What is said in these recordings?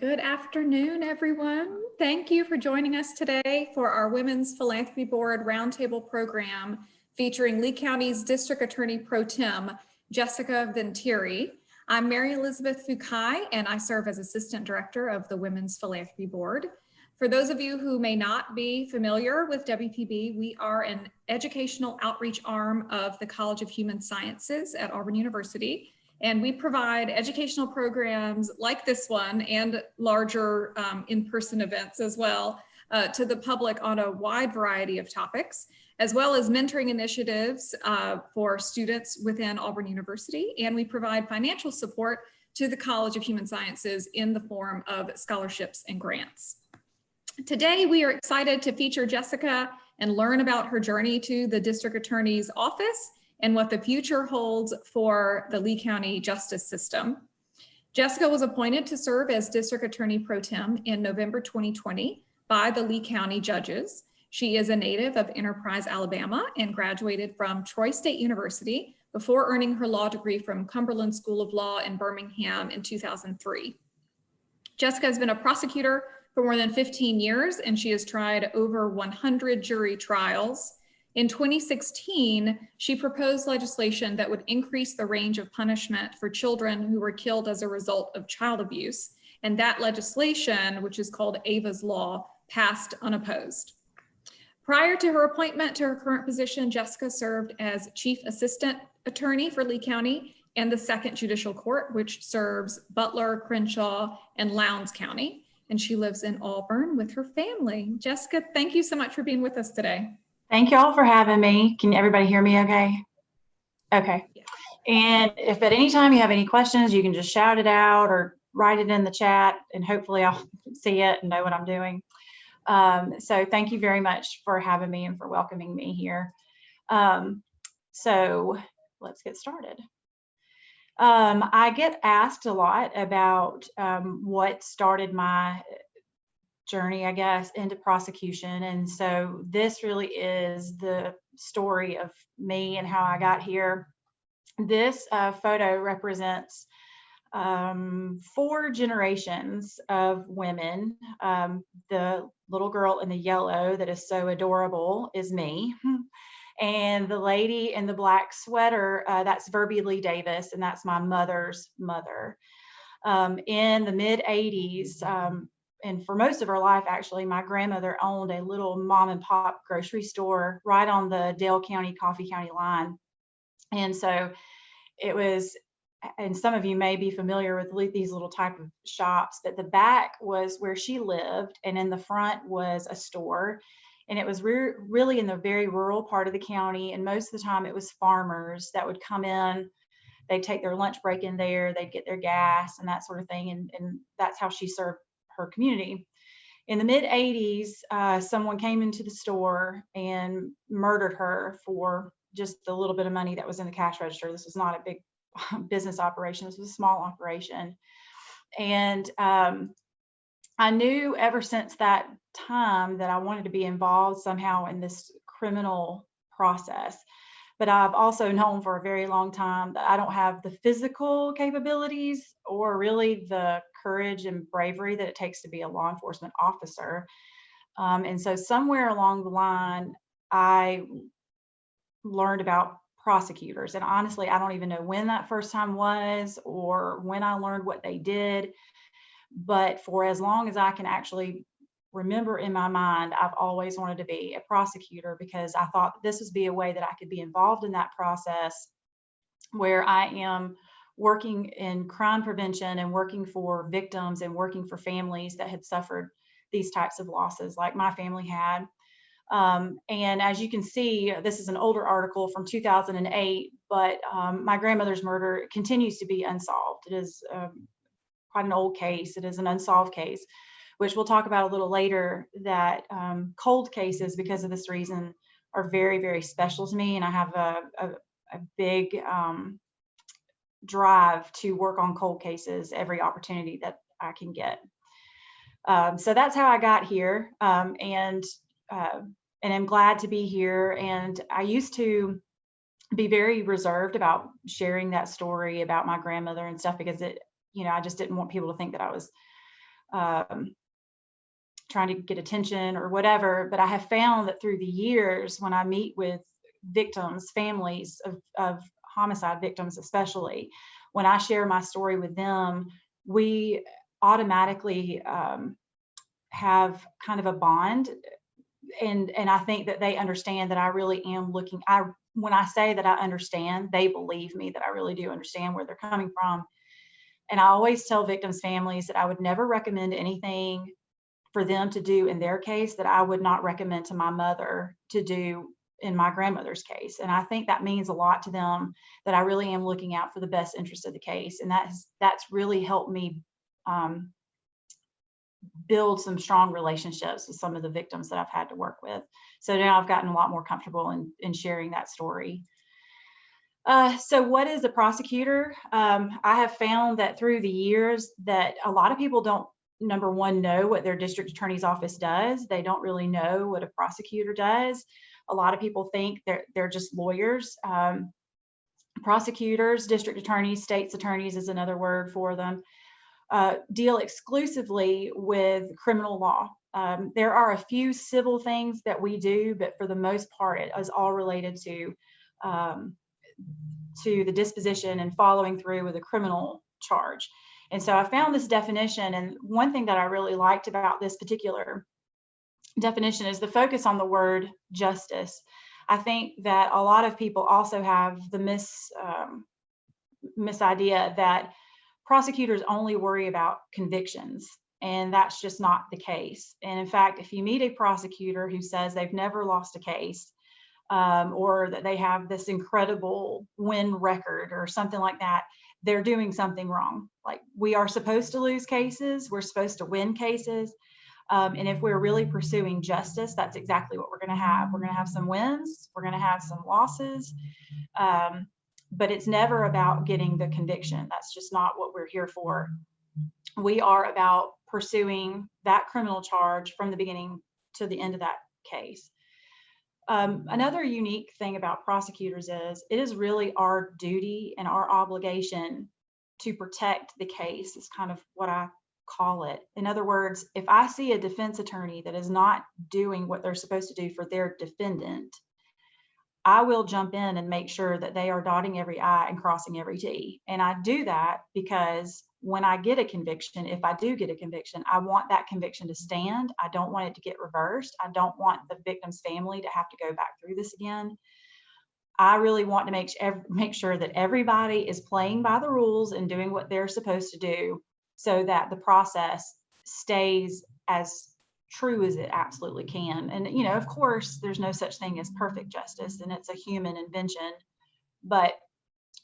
Good afternoon, everyone. Thank you for joining us today for our Women's Philanthropy Board Roundtable program featuring Lee County's District Attorney Pro Tem, Jessica Ventiere. I'm Mary Elizabeth Fukai, and I serve as Assistant Director of the Women's Philanthropy Board. For those of you who may not be familiar with WPB, we are an educational outreach arm of the College of Human Sciences at Auburn University. And we provide educational programs like this one and larger in-person events as well to the public on a wide variety of topics, as well as mentoring initiatives for students within Auburn University. And we provide financial support to the College of Human Sciences in the form of scholarships and grants. Today, we are excited to feature Jessica and learn about her journey to the District Attorney's Office and what the future holds for the Lee County justice system. Jessica was appointed to serve as District Attorney Pro Tem in November 2020 by the Lee County judges. She is a native of Enterprise, Alabama, and graduated from Troy State University before earning her law degree from Cumberland School of Law in Birmingham in 2003. Jessica has been a prosecutor for more than 15 years, and she has tried over 100 jury trials. In 2016, she proposed legislation that would increase the range of punishment for children who were killed as a result of child abuse. And that legislation, which is called Ava's Law, passed unopposed. Prior to her appointment to her current position, Jessica served as Chief Assistant Attorney for Lee County and the Second Judicial Court, which serves Butler, Crenshaw, and Lowndes County. And she lives in Auburn with her family. Jessica, thank you so much for being with us today. Thank you all for having me. Can everybody hear me okay? Okay. Yeah. And if at any time you have any questions, you can just shout it out or write it in the chat, and hopefully I'll see it and know what I'm doing. So thank you very much for having me and for welcoming me here. So let's get started. I get asked a lot about what started my journey, I guess, into prosecution. And so this really is the story of me and how I got here. This photo represents 4 generations of women. The little girl in the yellow that is so adorable is me. And the lady in the black sweater, that's Verby Lee Davis, and that's my mother's mother. In the mid-'80s, and for most of her life, actually, my grandmother owned a little mom and pop grocery store right on the Dale County, Coffee County line. And so it was, and some of you may be familiar with these little type of shops, but the back was where she lived, and in the front was a store. And it was really in the very rural part of the county. And most of the time it was farmers that would come in. They'd take their lunch break in there, they'd get their gas and that sort of thing. And that's how she served her community. In the mid-'80s, someone came into the store and murdered her for just the little bit of money that was in the cash register. This was not a big business operation. This was a small operation. And I knew ever since that time that I wanted to be involved somehow in this criminal process. But I've also known for a very long time that I don't have the physical capabilities or really the courage and bravery that it takes to be a law enforcement officer. And so somewhere along the line, I learned about prosecutors. And honestly, I don't even know when that first time was or when I learned what they did. But for as long as I can actually remember in my mind, I've always wanted to be a prosecutor because I thought this would be a way that I could be involved in that process where I am working in crime prevention and working for victims and working for families that had suffered these types of losses like my family had. And as you can see, this is an older article from 2008, but my grandmother's murder continues to be unsolved. It is quite an old case. It is an unsolved case, which we'll talk about a little later, that cold cases, because of this reason, are very, very special to me. And I have a big drive to work on cold cases every opportunity that I can get. So that's how I got here, and I'm glad to be here. And I used to be very reserved about sharing that story about my grandmother and stuff because I just didn't want people to think that I was trying to get attention or whatever. But I have found that through the years, when I meet with victims, families of homicide victims, especially, when I share my story with them, we automatically have kind of a bond. And I think that they understand that I really am when I say that I understand, they believe me that I really do understand where they're coming from. And I always tell victims' families that I would never recommend anything for them to do in their case that I would not recommend to my mother to do in my grandmother's case. And I think that means a lot to them, that I really am looking out for the best interest of the case. And that's really helped me build some strong relationships with some of the victims that I've had to work with. So now I've gotten a lot more comfortable in sharing that story. So what is a prosecutor? I have found that through the years that a lot of people don't, number one, know what their district attorney's office does. They don't really know what a prosecutor does. A lot of people think they're just lawyers. Prosecutors, district attorneys, state's attorneys is another word for them, deal exclusively with criminal law. There are a few civil things that we do, but for the most part, it is all related to the disposition and following through with a criminal charge. And so I found this definition, and one thing that I really liked about this particular definition is the focus on the word justice. I think that a lot of people also have the misidea that prosecutors only worry about convictions, and that's just not the case. And in fact, if you meet a prosecutor who says they've never lost a case, or that they have this incredible win record or something like that, they're doing something wrong. Like, we are supposed to lose cases, we're supposed to win cases. And if we're really pursuing justice, that's exactly what we're going to have. We're going to have some wins, we're going to have some losses, but it's never about getting the conviction. That's just not what we're here for. We are about pursuing that criminal charge from the beginning to the end of that case. Another unique thing about prosecutors is it is really our duty and our obligation to protect the case, is kind of what I call it. In other words, if I see a defense attorney that is not doing what they're supposed to do for their defendant, I will jump in and make sure that they are dotting every I and crossing every T. And I do that because when I get a conviction, if I do get a conviction, I want that conviction to stand. I don't want it to get reversed. I don't want the victim's family to have to go back through this again. I really want to make sure that everybody is playing by the rules and doing what they're supposed to do, so that the process stays as true as it absolutely can. And, you know, of course, there's no such thing as perfect justice, and it's a human invention, but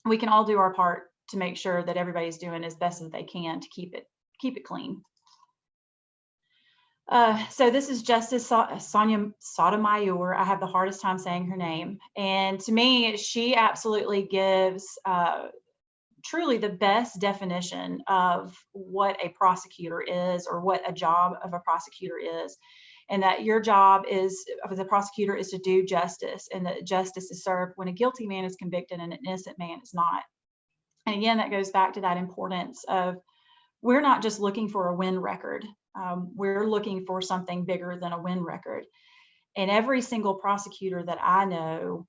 we can all do our part to make sure that everybody's doing as best as they can to keep it clean. So this is Justice Sonia Sotomayor. I have the hardest time saying her name. And to me, she absolutely gives truly the best definition of what a prosecutor is, or what a job of a prosecutor is. And that your job as a prosecutor is to do justice, and that justice is served when a guilty man is convicted and an innocent man is not. And again, that goes back to that importance of, we're not just looking for a win record. We're looking for something bigger than a win record. And every single prosecutor that I know,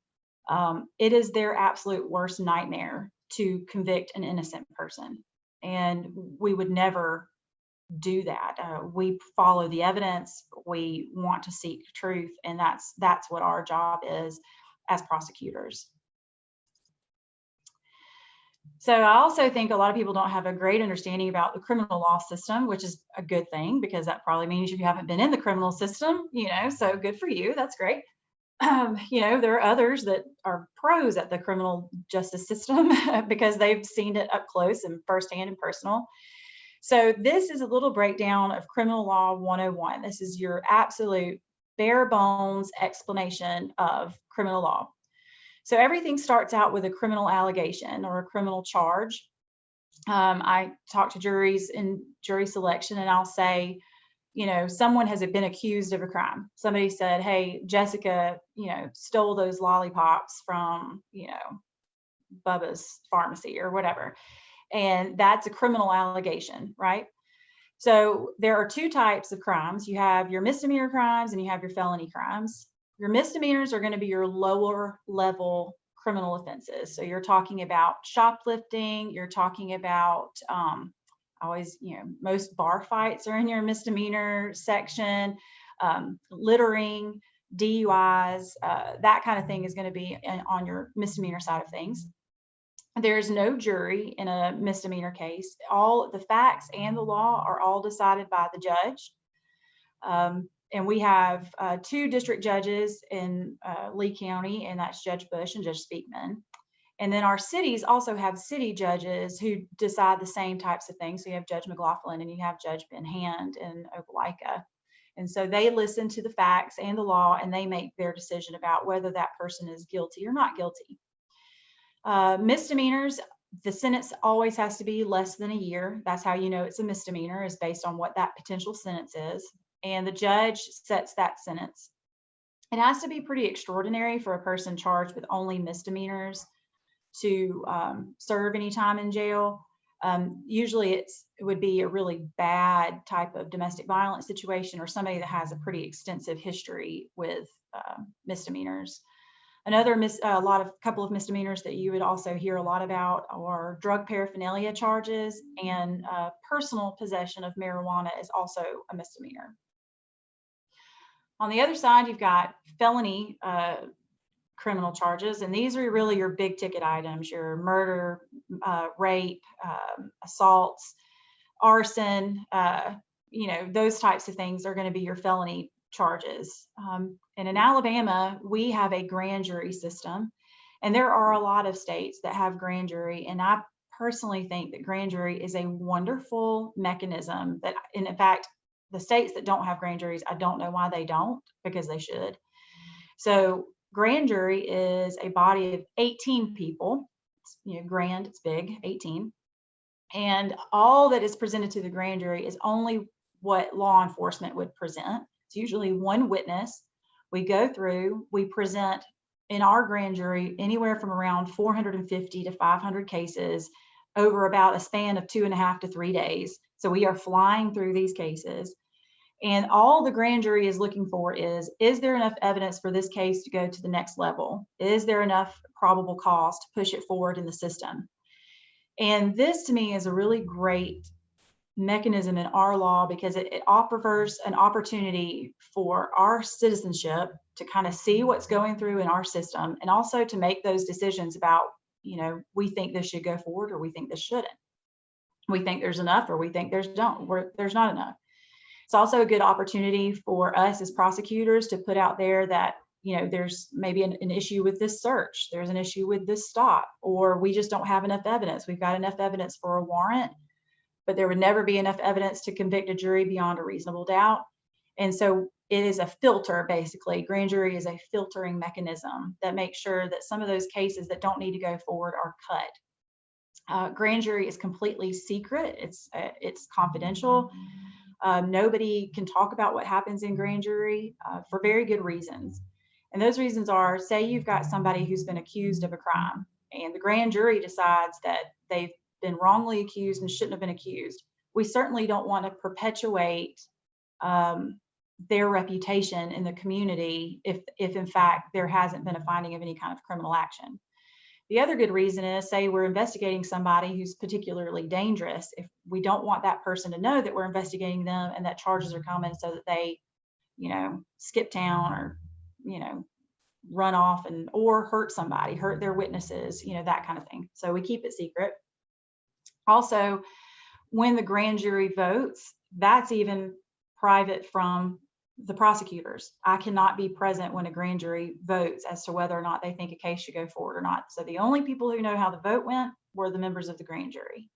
it is their absolute worst nightmare to convict an innocent person. And we would never do that. We follow the evidence. We want to seek truth. And that's what our job is as prosecutors. So I also think a lot of people don't have a great understanding about the criminal law system, which is a good thing, because that probably means you haven't been in the criminal system, so good for you. That's great. There are others that are pros at the criminal justice system because they've seen it up close and firsthand and personal. So this is a little breakdown of criminal law 101. This is your absolute bare bones explanation of criminal law. So everything starts out with a criminal allegation or a criminal charge. I talk to juries in jury selection, and I'll say, someone has been accused of a crime. Somebody said, hey, Jessica, stole those lollipops from, Bubba's pharmacy or whatever. And that's a criminal allegation, right? So there are two types of crimes. You have your misdemeanor crimes and you have your felony crimes. Your misdemeanors are going to be your lower level criminal offenses. So you're talking about shoplifting, you're talking about most bar fights are in your misdemeanor section, littering, DUIs, that kind of thing is going to be on your misdemeanor side of things. There's no jury in a misdemeanor case. All the facts and the law are all decided by the judge. And we have two district judges in Lee County, and that's Judge Bush and Judge Speakman. And then our cities also have city judges who decide the same types of things. So you have Judge McLaughlin and you have Judge Ben Hand in Opelika. And so they listen to the facts and the law, and they make their decision about whether that person is guilty or not guilty. Misdemeanors, the sentence always has to be less than a year. That's how you know it's a misdemeanor, is based on what that potential sentence is. And the judge sets that sentence. It has to be pretty extraordinary for a person charged with only misdemeanors to serve any time in jail. Usually it would be a really bad type of domestic violence situation, or somebody that has a pretty extensive history with misdemeanors. Another couple of misdemeanors that you would also hear a lot about are drug paraphernalia charges, and personal possession of marijuana is also a misdemeanor. On the other side, you've got felony criminal charges, and these are really your big ticket items: your murder, rape, assaults, arson, those types of things are going to be your felony charges. And in Alabama, we have a grand jury system, and there are a lot of states that have grand jury. And I personally think that grand jury is a wonderful mechanism that, and in fact, the states that don't have grand juries, I don't know why they don't, because they should. So grand jury is a body of 18 people. It's, grand, it's big, 18. And all that is presented to the grand jury is only what law enforcement would present. It's usually one witness. We go through, we present in our grand jury anywhere from around 450 to 500 cases over about a span of 2.5 to 3 days. So we are flying through these cases. And all the grand jury is looking for is there enough evidence for this case to go to the next level? Is there enough probable cause to push it forward in the system? And this, to me, is a really great mechanism in our law, because it offers an opportunity for our citizenship to kind of see what's going through in our system, and also to make those decisions about, we think this should go forward, or we think this shouldn't. We think there's enough, or we think there's not enough. It's also a good opportunity for us as prosecutors to put out there that, there's maybe an issue with this search, there's an issue with this stop, or we just don't have enough evidence. We've got enough evidence for a warrant, but there would never be enough evidence to convict a jury beyond a reasonable doubt. And so it is a filter, basically. Grand jury is a filtering mechanism that makes sure that some of those cases that don't need to go forward are cut. Grand jury is completely secret. It's confidential. Nobody can talk about what happens in grand jury for very good reasons. And those reasons are, say you've got somebody who's been accused of a crime, and the grand jury decides that they've been wrongly accused and shouldn't have been accused. We certainly don't want to perpetuate their reputation in the community if in fact there hasn't been a finding of any kind of criminal action. The other good reason is, say we're investigating somebody who's particularly dangerous. If we don't want that person to know that we're investigating them and that charges are coming, so that they, skip town, or, run off or hurt somebody, hurt their witnesses, that kind of thing. So we keep it secret. Also, when the grand jury votes, that's even private from the prosecutors. I cannot be present when a grand jury votes as to whether or not they think a case should go forward or not. So the only people who know how the vote went were the members of the grand jury.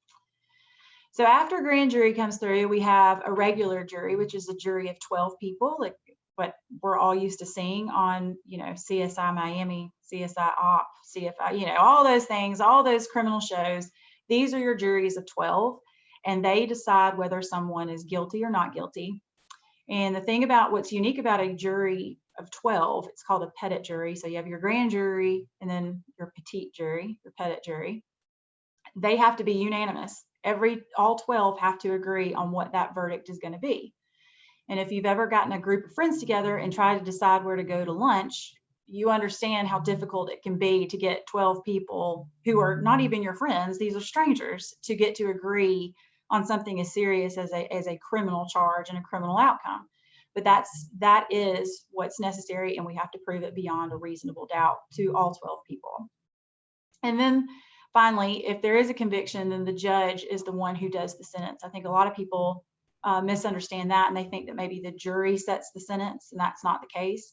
So after grand jury comes through, we have a regular jury, which is a jury of 12 people, like what we're all used to seeing on, CSI Miami, CSI Op, CFI, all those things, all those criminal shows. These are your juries of 12, and they decide whether someone is guilty or not guilty. And the thing about what's unique about a jury of 12, it's called a petit jury. So you have your grand jury and then your petite jury, your petit jury. They have to be unanimous. all 12 have to agree on what that verdict is going to be. And if you've ever gotten a group of friends together and tried to decide where to go to lunch, you understand how difficult it can be to get 12 people who are not even your friends, these are strangers, to get to agree on something as serious as a criminal charge and a criminal outcome. But that is what's necessary, and we have to prove it beyond a reasonable doubt to all 12 people. And then finally, if there is a conviction, then the judge is the one who does the sentence. I think a lot of people misunderstand that, and they think that maybe the jury sets the sentence, and that's not the case.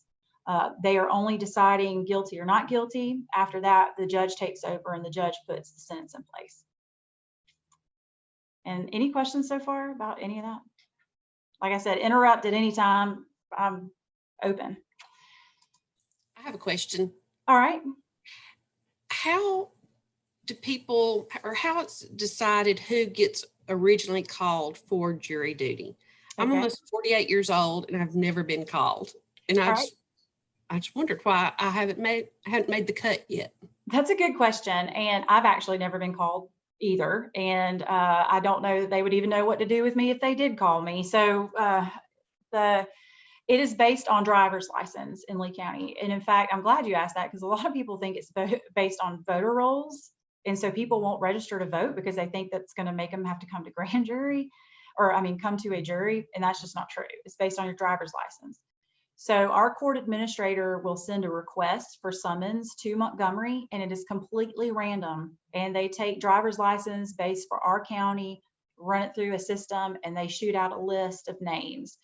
They are only deciding guilty or not guilty. After that, the judge takes over and the judge puts the sentence in place. And any questions so far about any of that? Like I said, interrupt at any time. I'm open. I have a question. All right. How do people, or how it's decided who gets originally called for jury duty? I'm Okay. almost 48 years old and I've never been called. And All right. I just wondered why I hadn't made the cut yet. That's a good question. And I've actually never been called either. And I don't know that they would even know what to do with me if they did call me. So it is based on driver's license in Lee County. And in fact, I'm glad you asked that, because a lot of people think it's based on voter rolls. And so people won't register to vote because they think that's going to make them have to come to grand jury, or come to a jury. And that's just not true. It's based on your driver's license. So our court administrator will send a request for summons to Montgomery, and it is completely random. And they take driver's license based for our county, run it through a system, and they shoot out a list of names.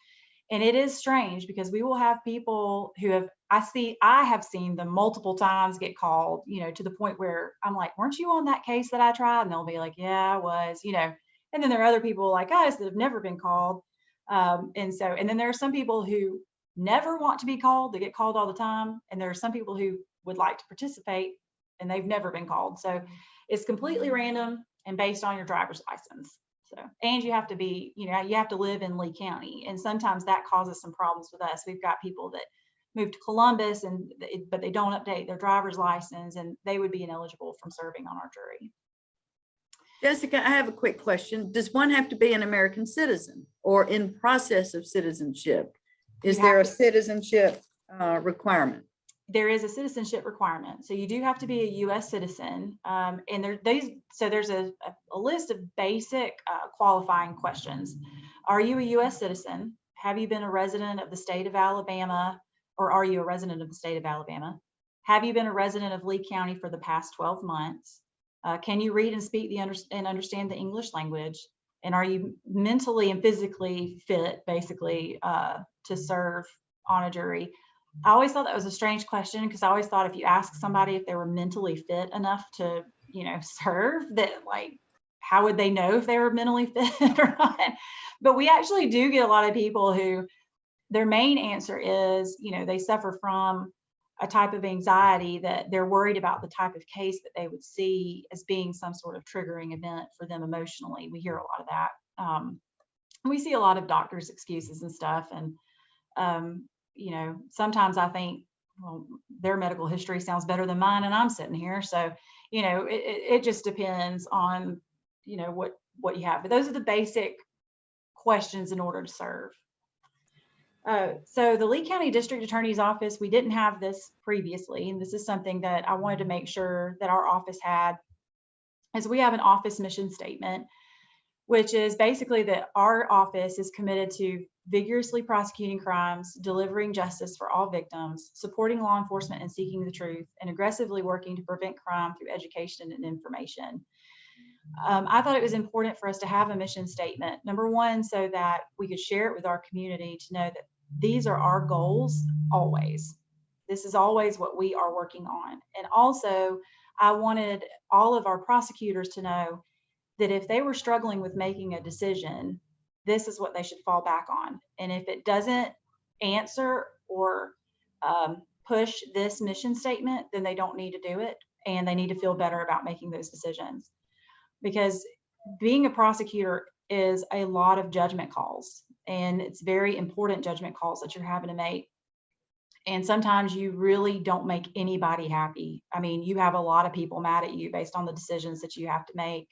And it is strange because we will have people who I have seen them multiple times get called, to the point where I'm like, weren't you on that case that I tried? And they'll be like, yeah, I was, and then there are other people like us that have never been called. And then there are some people who never want to be called. They get called all the time. And there are some people who would like to participate and they've never been called. So it's completely random and based on your driver's license. So, and you have to be, you have to live in Lee County. And sometimes that causes some problems with us. We've got people that move to Columbus but they don't update their driver's license, and they would be ineligible from serving on our jury. Jessica, I have a quick question. Does one have to be an American citizen or in process of citizenship? Is there a citizenship requirement? There is a citizenship requirement. So you do have to be a U.S. citizen. And there's a list of basic qualifying questions. Are you a U.S. citizen? Have you been a resident of the state of Alabama, or are you a resident of the state of Alabama? Have you been a resident of Lee County for the past 12 months? Can you read and speak and understand the English language? And are you mentally and physically fit, basically, to serve on a jury? I always thought that was a strange question, because I always thought if you ask somebody if they were mentally fit enough to, serve, that how would they know if they were mentally fit or not? But we actually do get a lot of people who their main answer is, they suffer from a type of anxiety that they're worried about the type of case that they would see as being some sort of triggering event for them emotionally. We hear a lot of that. We see a lot of doctors' excuses and stuff. And, sometimes I think, well, their medical history sounds better than mine, and I'm sitting here. So, it just depends on, what you have. But those are the basic questions in order to serve. So the Lee County District Attorney's Office, we didn't have this previously, and this is something that I wanted to make sure that our office had, is we have an office mission statement, which is basically that our office is committed to vigorously prosecuting crimes, delivering justice for all victims, supporting law enforcement and seeking the truth, and aggressively working to prevent crime through education and information. I thought it was important for us to have a mission statement, number one, so that we could share it with our community to know that these are our goals always. This is always what we are working on. And also, I wanted all of our prosecutors to know that if they were struggling with making a decision, this is what they should fall back on. And if it doesn't answer or push this mission statement, then they don't need to do it, and they need to feel better about making those decisions. Because being a prosecutor is a lot of judgment calls, and it's very important judgment calls that you're having to make. And sometimes you really don't make anybody happy. I mean, you have a lot of people mad at you based on the decisions that you have to make.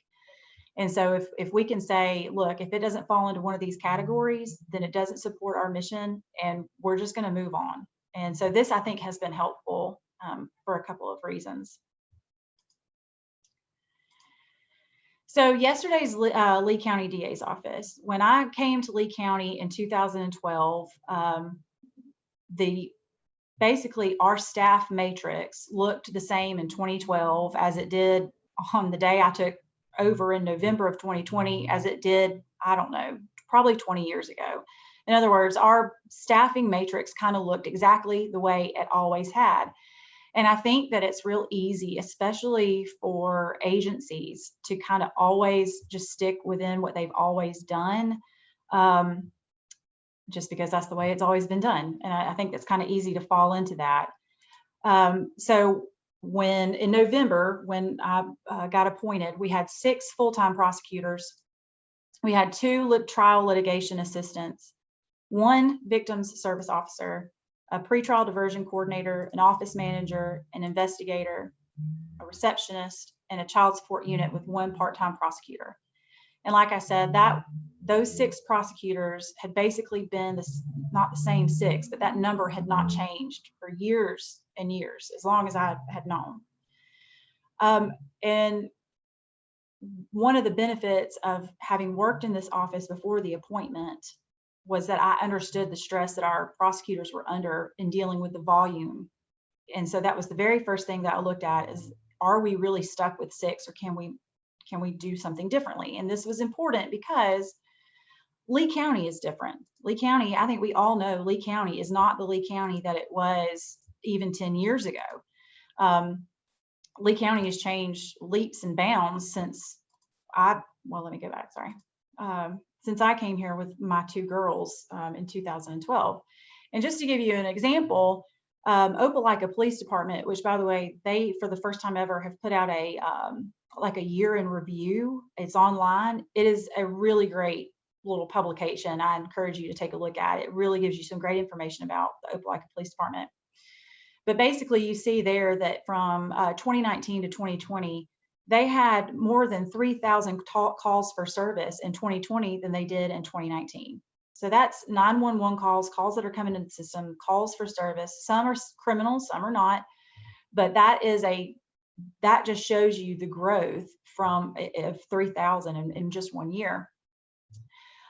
And so if we can say, look, if it doesn't fall into one of these categories, then it doesn't support our mission, and we're just going to move on. And so this, I think, has been helpful for a couple of reasons. So yesterday's Lee County DA's office, when I came to Lee County in 2012, basically our staff matrix looked the same in 2012 as it did on the day I took over in November of 2020 as it did, I don't know, probably 20 years ago. In other words, our staffing matrix kind of looked exactly the way it always had. And I think that it's real easy, especially for agencies, to kind of always just stick within what they've always done, just because that's the way it's always been done. And I think that's kind of easy to fall into that. So when in November, when I got appointed, we had 6 full-time prosecutors. We had 2 trial litigation assistants, 1 victims service officer, a pretrial diversion coordinator, an office manager, an investigator, a receptionist, and a child support unit with 1 part-time prosecutor. And like I said, those 6 prosecutors had basically been not the same 6, but that number had not changed for years and years, as long as I had known. And one of the benefits of having worked in this office before the appointment was that I understood the stress that our prosecutors were under in dealing with the volume. And so that was the very first thing that I looked at is, are we really stuck with 6, or can we do something differently? And this was important because Lee County is different. Lee County, I think we all know Lee County is not the Lee County that it was even 10 years ago. Lee County has changed leaps and bounds since let me go back, sorry. Since I came here with my 2 girls in 2012. And just to give you an example, Opelika Police Department, which by the way, they, for the first time ever, have put out a year in review. It's online. It is a really great little publication. I encourage you to take a look at it. It really gives you some great information about the Opelika Police Department. But basically you see there that from 2019 to 2020, they had more than 3,000 calls for service in 2020 than they did in 2019. So that's 911 calls that are coming into the system, calls for service. Some are criminal, some are not. But that just shows you the growth of 3,000 in just 1 year.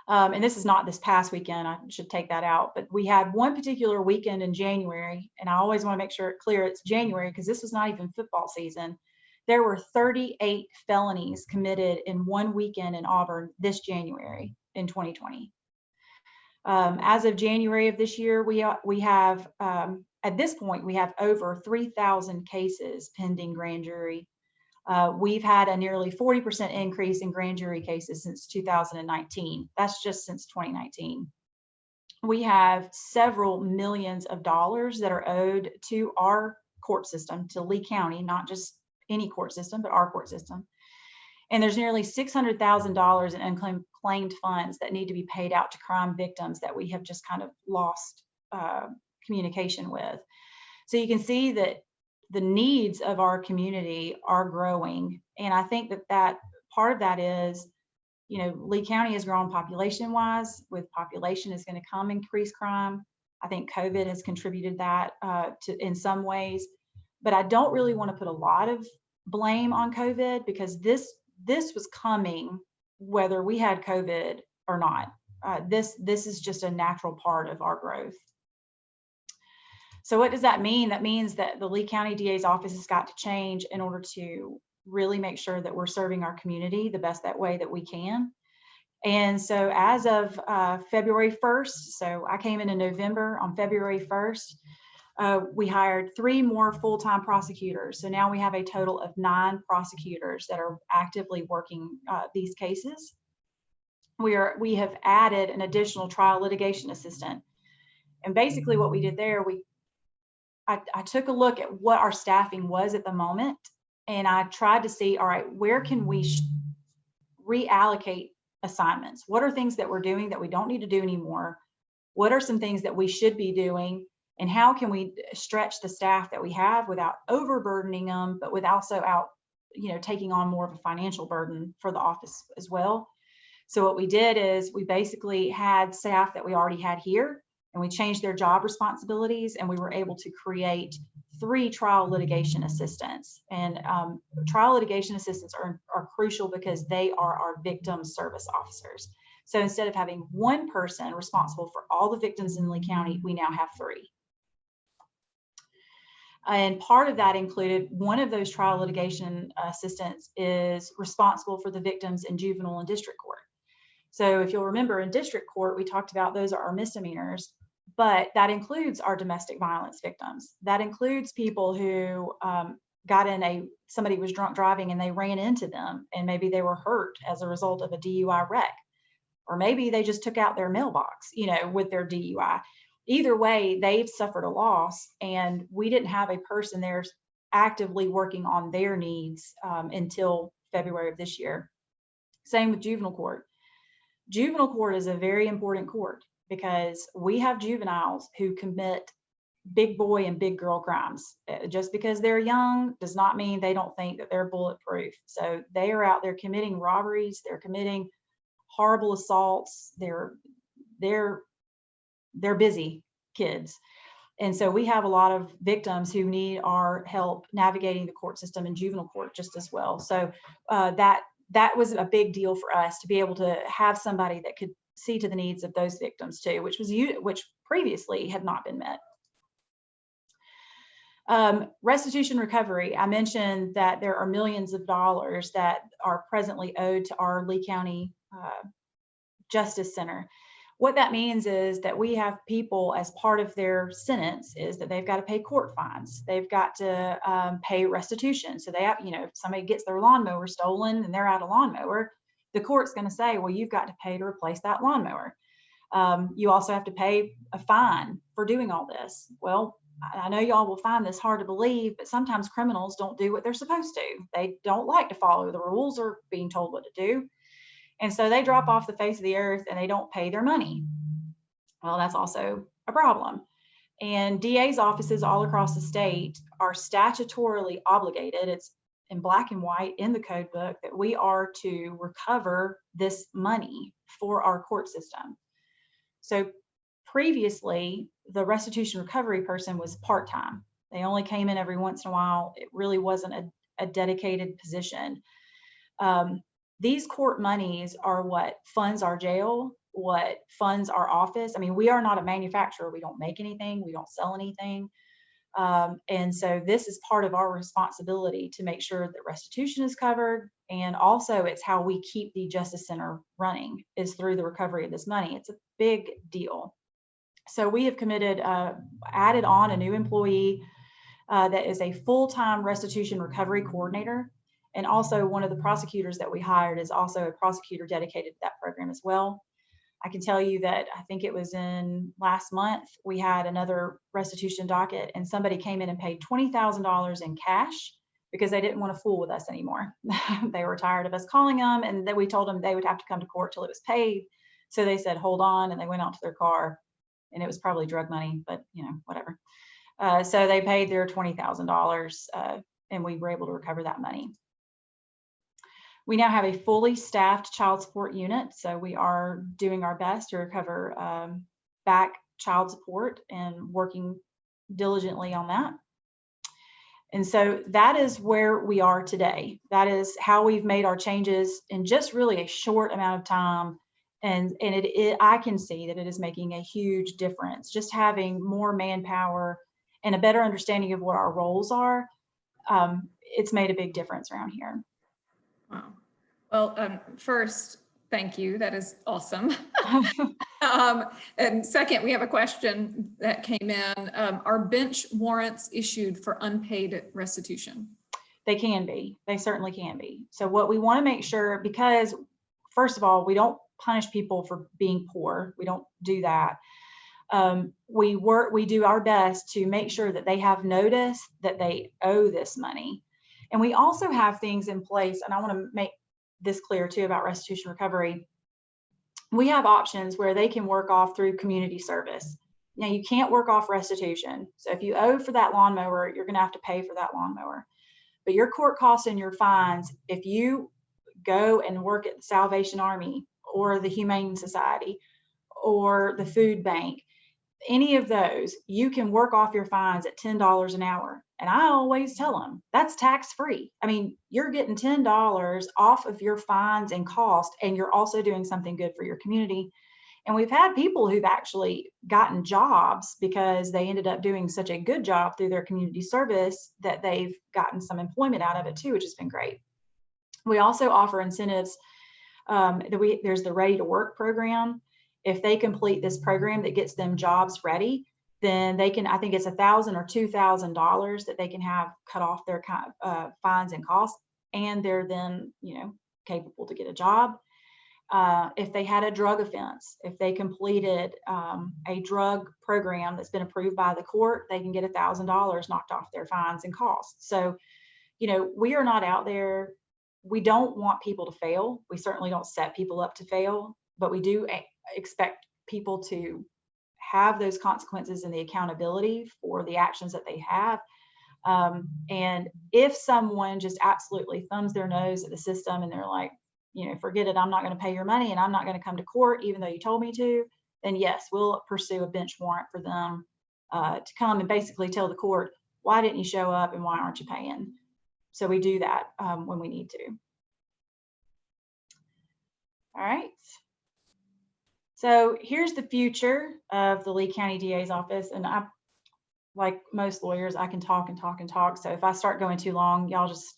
And this is not this past weekend, I should take that out, but we had one particular weekend in January, and I always want to make sure it's clear it's January because this was not even football season. There were 38 felonies committed in one weekend in Auburn this January in 2020. As of January of this year, we have, at this point, we have over 3,000 cases pending grand jury. We've had a nearly 40% increase in grand jury cases since 2019. That's just since 2019. We have several millions of dollars that are owed to our court system, to Lee County, not just any court system, but our court system. And there's nearly $600,000 in unclaimed funds that need to be paid out to crime victims that we have just kind of lost communication with. So you can see that the needs of our community are growing. And I think that part of that is, Lee County has grown population wise. With population is going to come increased crime. I think COVID has contributed that in some ways, but I don't really want to put a lot of blame on COVID because this was coming whether we had COVID or not. This is just a natural part of our growth. So what does that mean? That means that the Lee County DA's office has got to change in order to really make sure that we're serving our community the best way that we can. And so as of February 1st, so I came in November, on February 1st, we hired 3 more full-time prosecutors. So now we have a total of 9 prosecutors that are actively working these cases. We have added an additional trial litigation assistant. And basically what we did there, I took a look at what our staffing was at the moment, and I tried to see, all right, where can we reallocate assignments? What are things that we're doing that we don't need to do anymore? What are some things that we should be doing? And how can we stretch the staff that we have without overburdening them, but without taking on more of a financial burden for the office as well. So what we did is we basically had staff that we already had here, and we changed their job responsibilities, and we were able to create 3 trial litigation assistants. And trial litigation assistants are crucial because they are our victim service officers. So instead of having one person responsible for all the victims in Lee County, we now have 3. And part of that included one of those trial litigation assistants is responsible for the victims in juvenile and district court. So if you'll remember, in district court, we talked about those are our misdemeanors, but that includes our domestic violence victims. That includes people who somebody was drunk driving and they ran into them, and maybe they were hurt as a result of a DUI wreck, or maybe they just took out their mailbox, with their DUI. Either way, they've suffered a loss, and we didn't have a person there actively working on their needs until February of this year. Same with juvenile court. Juvenile court is a very important court because we have juveniles who commit big boy and big girl crimes. Just because they're young does not mean they don't think that they're bulletproof. So they are out there committing robberies, they're committing horrible assaults, they're busy kids. And so we have a lot of victims who need our help navigating the court system in juvenile court just as well. So that was a big deal for us to be able to have somebody that could see to the needs of those victims too, which previously had not been met. Restitution recovery. I mentioned that there are millions of dollars that are presently owed to our Lee County Justice Center. What that means is that we have people, as part of their sentence, is that they've got to pay court fines. They've got to pay restitution. So they have, if somebody gets their lawnmower stolen and they're out of lawnmower, the court's going to say, well, you've got to pay to replace that lawnmower. You also have to pay a fine for doing all this. Well, I know y'all will find this hard to believe, but sometimes criminals don't do what they're supposed to. They don't like to follow the rules or being told what to do. And so they drop off the face of the earth and they don't pay their money. Well, that's also a problem. And DA's offices all across the state are statutorily obligated. It's in black and white in the code book that we are to recover this money for our court system. So previously, the restitution recovery person was part-time. They only came in every once in a while. It really wasn't a dedicated position. These court monies are what funds our jail, what funds our office. I mean, we are not a manufacturer. We don't make anything. We don't sell anything. And so this is part of our responsibility to make sure that restitution is covered. And also it's how we keep the Justice Center running, is through the recovery of this money. It's a big deal. So we have added on a new employee that is a full-time restitution recovery coordinator. And also one of the prosecutors that we hired is also a prosecutor dedicated to that program as well. I can tell you that I think it was in last month, we had another restitution docket and somebody came in and paid $20,000 in cash because they didn't want to fool with us anymore. They were tired of us calling them, and then we told them they would have to come to court till it was paid. So they said, hold on, and they went out to their car, and it was probably drug money, but whatever. So they paid their $20,000 and we were able to recover that money. We now have a fully staffed child support unit, so we are doing our best to recover back child support and working diligently on that. And so that is where we are today. That is how we've made our changes in just really a short amount of time. And I can see that it is making a huge difference. Just having more manpower and a better understanding of what our roles are, it's made a big difference around here. Wow. Well, first, thank you. That is awesome. And second, we have a question that came in. Are bench warrants issued for unpaid restitution? They can be. They certainly can be. So what we want to make sure, because first of all, we don't punish people for being poor. We don't do that. We do our best to make sure that they have notice that they owe this money. And we also have things in place, and I want to make this clear too about restitution recovery. We have options where they can work off through community service. Now, you can't work off restitution. So if you owe for that lawnmower, you're going to have to pay for that lawnmower. But your court costs and your fines, if you go and work at the Salvation Army or the Humane Society or the food bank, any of those, you can work off your fines at $10 an hour. And I always tell them that's tax free. I mean, you're getting $10 off of your fines and cost, and you're also doing something good for your community. And we've had people who've actually gotten jobs because they ended up doing such a good job through their community service that they've gotten some employment out of it too, which has been great. We also offer incentives. There's the Ready to Work program. If they complete this program that gets them jobs ready, then they can, I think it's $1,000 or $2,000 that they can have cut off their fines and costs, and they're then, capable to get a job. If they had a drug offense, if they completed a drug program that's been approved by the court, they can get $1,000 knocked off their fines and costs. So, we are not out there. We don't want people to fail. We certainly don't set people up to fail, but we do expect people to have those consequences and the accountability for the actions that they have. And if someone just absolutely thumbs their nose at the system and they're like, forget it, I'm not going to pay your money and I'm not going to come to court even though you told me to, then yes, we'll pursue a bench warrant for them to come and basically tell the court, why didn't you show up and why aren't you paying? So we do that when we need to. All right. So here's the future of the Lee County DA's office. And I, like most lawyers, I can talk and talk and talk. So if I start going too long, y'all just,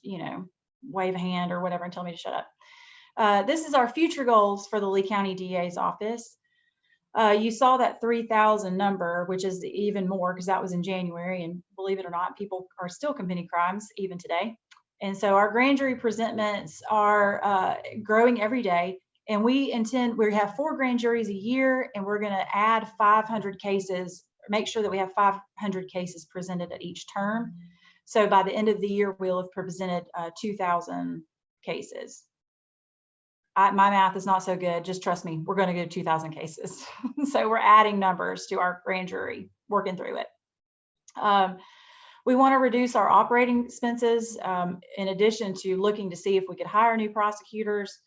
wave a hand or whatever and tell me to shut up. This is our future goals for the Lee County DA's office. You saw that 3,000 number, which is even more because that was in January. And believe it or not, people are still committing crimes even today. And so our grand jury presentments are growing every day. And we have 4 grand juries a year, and we're going to add 500 cases, make sure that we have 500 cases presented at each term. So by the end of the year, we'll have presented 2,000 cases. My math is not so good. Just trust me, we're going to get 2,000 cases. So we're adding numbers to our grand jury, working through it. We want to reduce our operating expenses in addition to looking to see if we could hire new prosecutors.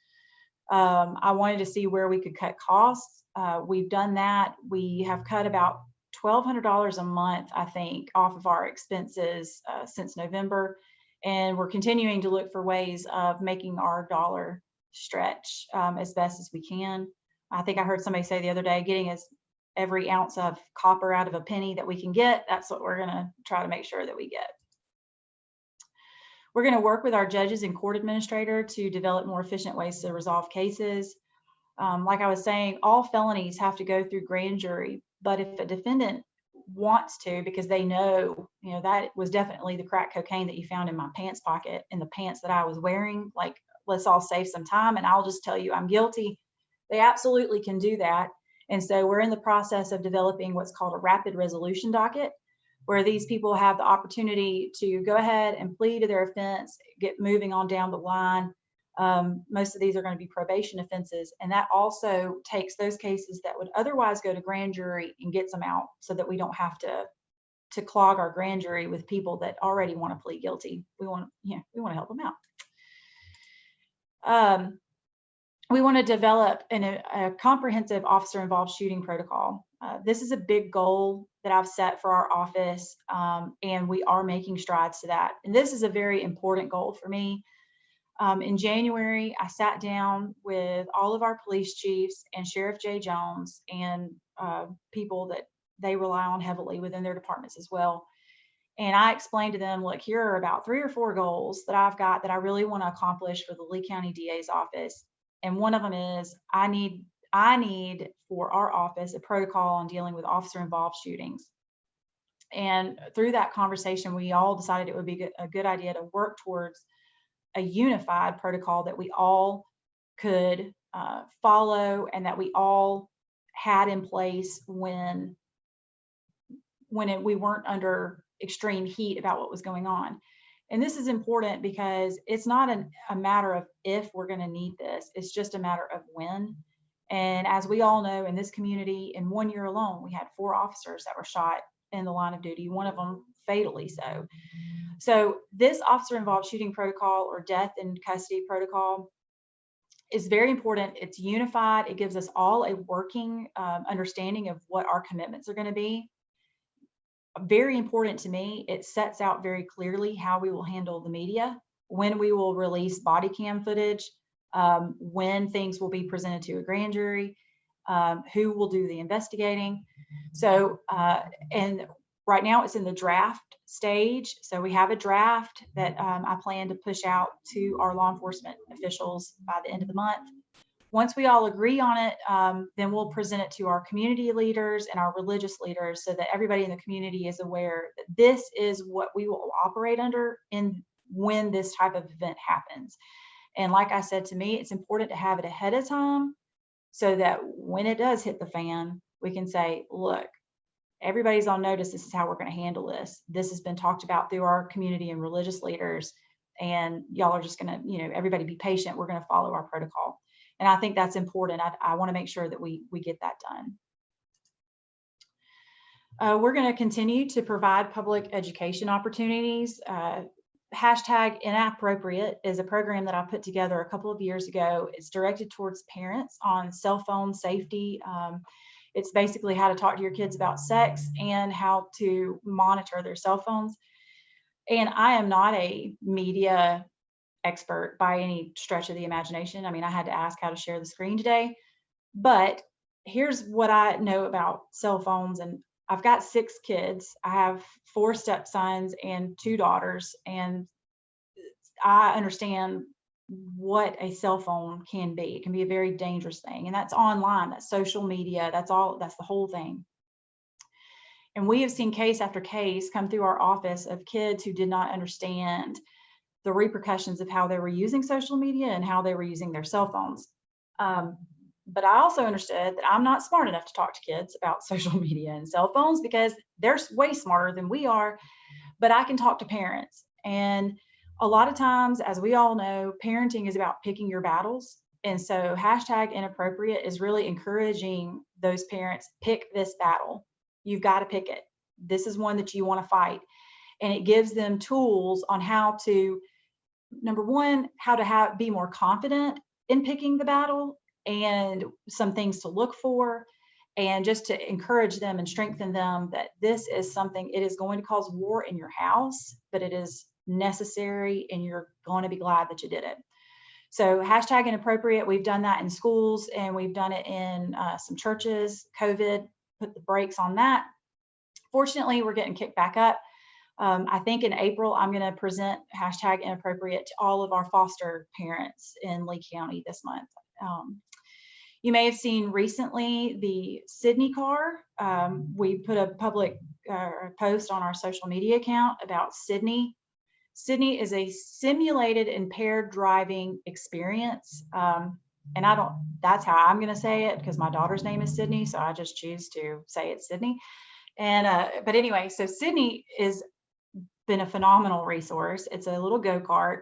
I wanted to see where we could cut costs. We've done that. We have cut about $1,200 a month, I think, off of our expenses since November. And we're continuing to look for ways of making our dollar stretch as best as we can. I think I heard somebody say the other day, getting every ounce of copper out of a penny that we can get. That's what we're going to try to make sure that we get. We're going to work with our judges and court administrator to develop more efficient ways to resolve cases. Like I was saying, all felonies have to go through grand jury, but if a defendant wants to, because they know, that was definitely the crack cocaine that you found in my pants pocket, in the pants that I was wearing, like, let's all save some time and I'll just tell you I'm guilty. They absolutely can do that. And so we're in the process of developing what's called a rapid resolution docket, where these people have the opportunity to go ahead and plead to their offense, get moving on down the line. Most of these are going to be probation offenses. And that also takes those cases that would otherwise go to grand jury and gets them out so that we don't have to clog our grand jury with people that already want to plead guilty. We want to help them out. We want to develop a comprehensive officer-involved shooting protocol. This is a big goal that I've set for our office, and we are making strides to that. And this is a very important goal for me. In January, I sat down with all of our police chiefs and Sheriff Jay Jones and people that they rely on heavily within their departments as well. And I explained to them, look, here are about 3 or 4 goals that I've got that I really want to accomplish for the Lee County DA's office. And one of them is I need for our office a protocol on dealing with officer-involved shootings. And through that conversation, we all decided it would be a good idea to work towards a unified protocol that we all could follow and that we all had in place when we weren't under extreme heat about what was going on. And this is important because it's not a matter of if we're going to need this, it's just a matter of when. And as we all know, in this community, in 1 year alone, we had 4 officers that were shot in the line of duty, one of them fatally so. So this officer-involved shooting protocol or death in custody protocol is very important. It's unified. It gives us all a working understanding of what our commitments are going to be. Very important to me, it sets out very clearly how we will handle the media, when we will release body cam footage, when things will be presented to a grand jury, who will do the investigating. So, and right now it's in the draft stage. So we have a draft that I plan to push out to our law enforcement officials by the end of the month. Once we all agree on it, then we'll present it to our community leaders and our religious leaders so that everybody in the community is aware that this is what we will operate under when this type of event happens. And like I said, to me, it's important to have it ahead of time so that when it does hit the fan, we can say, look, everybody's on notice. This is how we're going to handle this. This has been talked about through our community and religious leaders. And y'all are just going to, everybody be patient. We're going to follow our protocol. And I think that's important. I want to make sure that we get that done. We're going to continue to provide public education opportunities. Hashtag Inappropriate is a program that I put together a couple of years ago. It's directed towards parents on cell phone safety. It's basically how to talk to your kids about sex and how to monitor their cell phones. And I am not a media expert by any stretch of the imagination. I mean, I had to ask how to share the screen today, but here's what I know about cell phones. And I've got 6 kids. I have 4 stepsons and 2 daughters, and I understand what a cell phone can be. It can be a very dangerous thing, and that's online, that's social media, that's the whole thing. And we have seen case after case come through our office of kids who did not understand the repercussions of how they were using social media and how they were using their cell phones. But I also understood that I'm not smart enough to talk to kids about social media and cell phones because they're way smarter than we are, but I can talk to parents. And a lot of times, as we all know, parenting is about picking your battles. And so hashtag Inappropriate is really encouraging those parents, pick this battle. You've got to pick it. This is one that you want to fight. And it gives them tools on how to, number one, how to be more confident in picking the battle and some things to look for, and just to encourage them and strengthen them that this is something, it is going to cause war in your house, but it is necessary and you're going to be glad that you did it. So hashtag Inappropriate, we've done that in schools and we've done it in some churches. COVID put the brakes on that. Fortunately, we're getting kicked back up. I think in April, I'm going to present hashtag Inappropriate to all of our foster parents in Lee County this month. You may have seen recently the Sydney car. We put a public post on our social media account about Sydney. Sydney is a simulated impaired driving experience. And that's how I'm going to say it because my daughter's name is Sydney. So I just choose to say it's Sydney. And, but anyway, so Sydney has been a phenomenal resource. It's a little go-kart.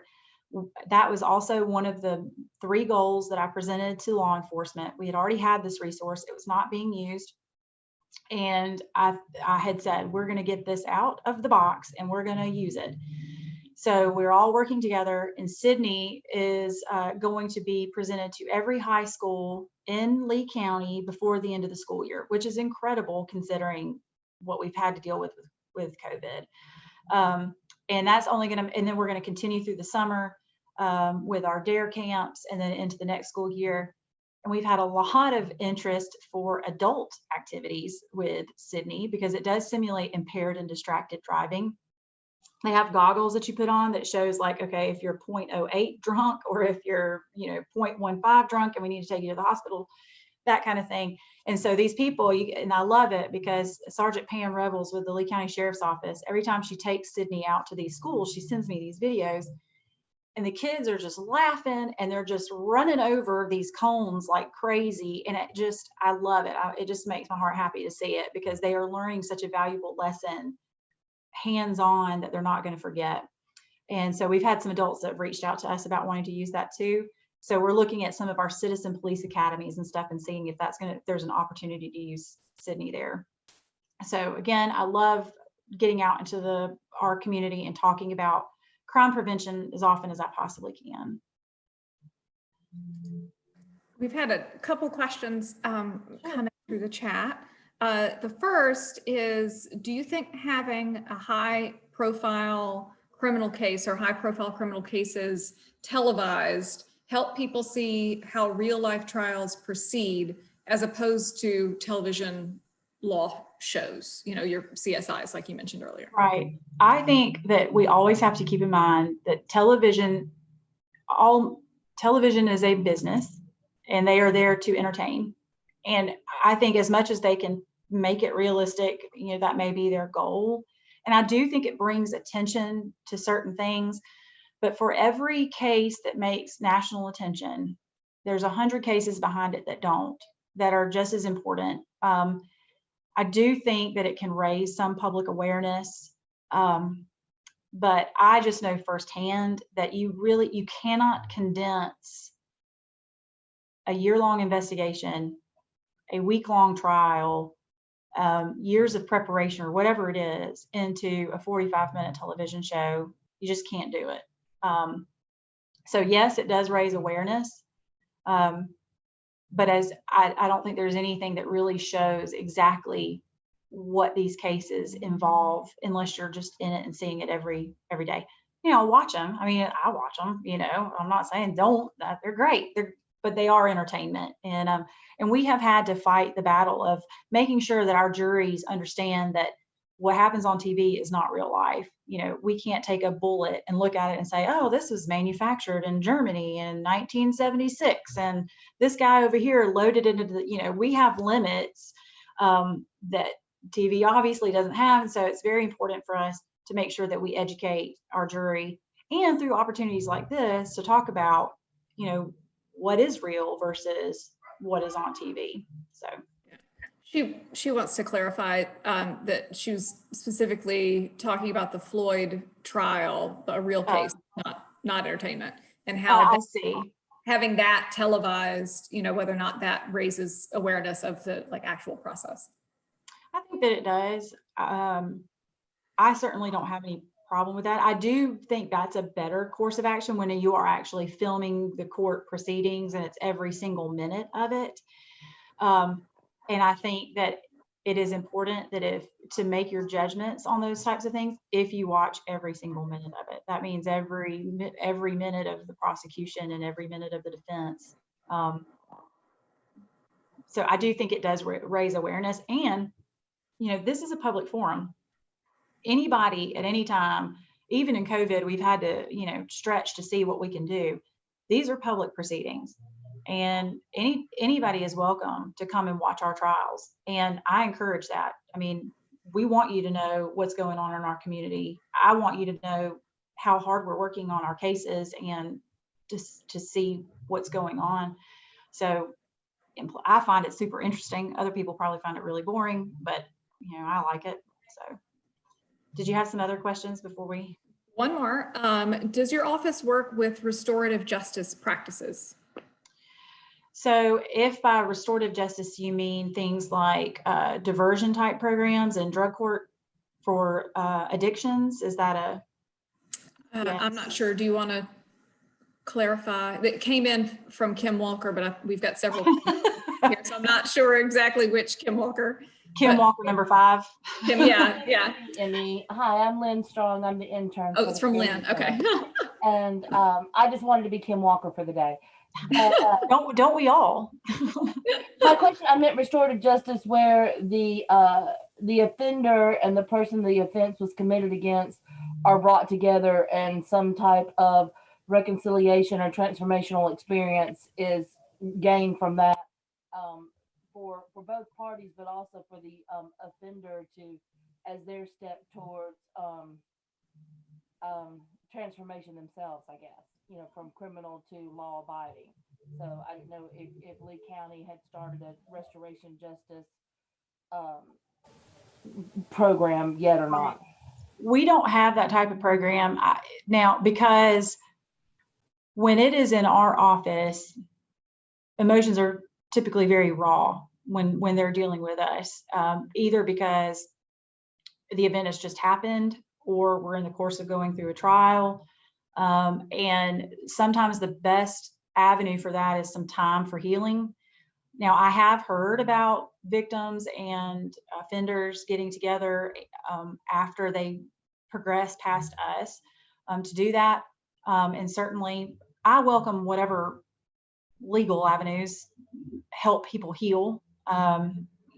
That was also one of the 3 goals that I presented to law enforcement. We had already had this resource. It was not being used. And I had said, we're going to get this out of the box and we're going to use it. So we're all working together, and Sydney is going to be presented to every high school in Lee County before the end of the school year, which is incredible considering what we've had to deal with COVID. And that's only going to, and then we're going to continue through the summer with our DARE camps and then into the next school year. And we've had a lot of interest for adult activities with Sydney because it does simulate impaired and distracted driving. They have goggles that you put on that shows like, okay, if you're 0.08 drunk or if you're, 0.15 drunk and we need to take you to the hospital, that kind of thing. And so these people, and I love it because Sergeant Pam Revels with the Lee County Sheriff's Office, every time she takes Sydney out to these schools, she sends me these videos and the kids are just laughing and they're just running over these cones like crazy. And I love it. It just makes my heart happy to see it because they are learning such a valuable lesson hands-on that they're not going to forget. And so we've had some adults that have reached out to us about wanting to use that too. So we're looking at some of our citizen police academies and stuff and seeing if there's an opportunity to use Sydney there. So again, I love getting out into our community and talking about crime prevention as often as I possibly can. We've had a couple questions coming through the chat. The first is, do you think having a high profile criminal case or high profile criminal cases televised help people see how real life trials proceed as opposed to television law shows, you know, your CSIs like you mentioned earlier? Right. I think that we always have to keep in mind that television is a business and they are there to entertain. And I think as much as they can make it realistic, you know, that may be their goal. And I do think it brings attention to certain things. But for every case that makes national attention, there's 100 cases behind it that don't, that are just as important. I do think that it can raise some public awareness. But I just know firsthand that you cannot condense a year-long investigation, a week-long trial, years of preparation or whatever it is into a 45-minute television show. You just can't do it. So yes, it does raise awareness. But as I don't think there's anything that really shows exactly what these cases involve unless you're just in it and seeing it every day. You know, watch them. I mean, I watch them, you know, I'm not saying don't, they're great. But they are entertainment. And we have had to fight the battle of making sure that our juries understand that what happens on TV is not real life. You know, we can't take a bullet and look at it and say, oh, this was manufactured in Germany in 1976. And this guy over here loaded into the, you know, we have limits that TV obviously doesn't have. And so it's very important for us to make sure that we educate our jury and through opportunities like this to talk about, you know, what is real versus what is on TV. So. She wants to clarify that she was specifically talking about the Floyd trial, a real case, not entertainment, and how I see. Having that televised, you know, whether or not that raises awareness of the like actual process. I think that it does. I certainly don't have any problem with that. I do think that's a better course of action when you are actually filming the court proceedings and it's every single minute of it. And I think that it is important that to make your judgments on those types of things, if you watch every single minute of it, that means every minute of the prosecution and every minute of the defense. So I do think it does raise awareness. And, you know, this is a public forum. Anybody at any time, even in COVID, we've had to, you know, stretch to see what we can do. These are public proceedings. And anybody is welcome to come and watch our trials. And I encourage that. I mean, we want you to know what's going on in our community. I want you to know how hard we're working on our cases and just to see what's going on. So I find it super interesting. Other people probably find it really boring, but you know, I like it. So did you have some other questions before we? One more. Does your office work with restorative justice practices? So if by restorative justice, you mean things like diversion type programs and drug court for addictions, is that a? Yes. I'm not sure. Do you want to clarify? It came in from Kim Walker, but we've got several here, so I'm not sure exactly which Kim Walker. Kim Walker, number 5. Kim, yeah. Emmy. Hi, I'm Lynn Strong. I'm the intern. Oh, it's from Lynn. Okay. And I just wanted to be Kim Walker for the day. Don't we all? My question, I meant restorative justice where the offender and the person the offense was committed against are brought together and some type of reconciliation or transformational experience is gained from that for both parties, but also for the offender to, as their step towards transformation themselves, I guess, you know, from criminal to law abiding. So I didn't know if Lee County had started a restoration justice program yet or not. We don't have that type of program now, because when it is in our office, emotions are typically very raw when they're dealing with us, either because the event has just happened, or we're in the course of going through a trial. And sometimes the best avenue for that is some time for healing. Now, I have heard about victims and offenders getting together after they progress past us to do that. And certainly, I welcome whatever legal avenues help people heal,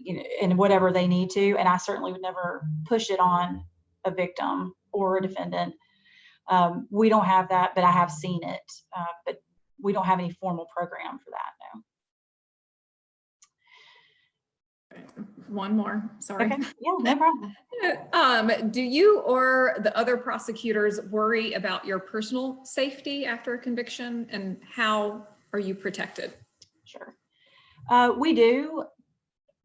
in whatever they need to. And I certainly would never push it on a victim or a defendant. We don't have that, but I have seen it. But we don't have any formal program for that, no. One more, sorry. Okay, yeah, no problem. Do you or the other prosecutors worry about your personal safety after a conviction, and how are you protected? Sure. We do,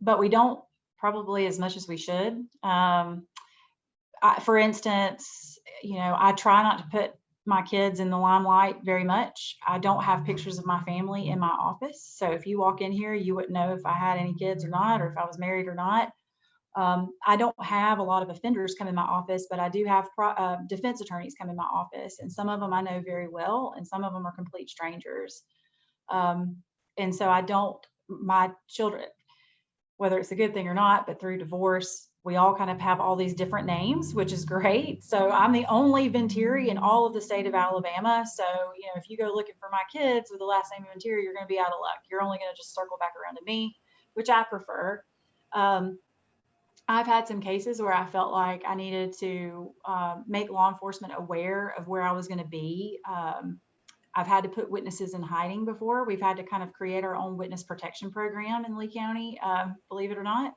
but we don't probably as much as we should. For instance, I try not to put my kids in the limelight very much. I don't have pictures of my family in my office. So if you walk in here, you wouldn't know if I had any kids or not, or if I was married or not. I don't have a lot of offenders come in my office, but I do have defense attorneys come in my office, and some of them I know very well, and some of them are complete strangers. And so my children, whether it's a good thing or not, but through divorce, we all kind of have all these different names, which is great. So I'm the only Ventiere in all of the state of Alabama. So, if you go looking for my kids with the last name of Ventiere, you're going to be out of luck. You're only going to just circle back around to me, which I prefer. I've had some cases where I felt like I needed to make law enforcement aware of where I was going to be. I've had to put witnesses in hiding before. We've had to kind of create our own witness protection program in Lee County, believe it or not.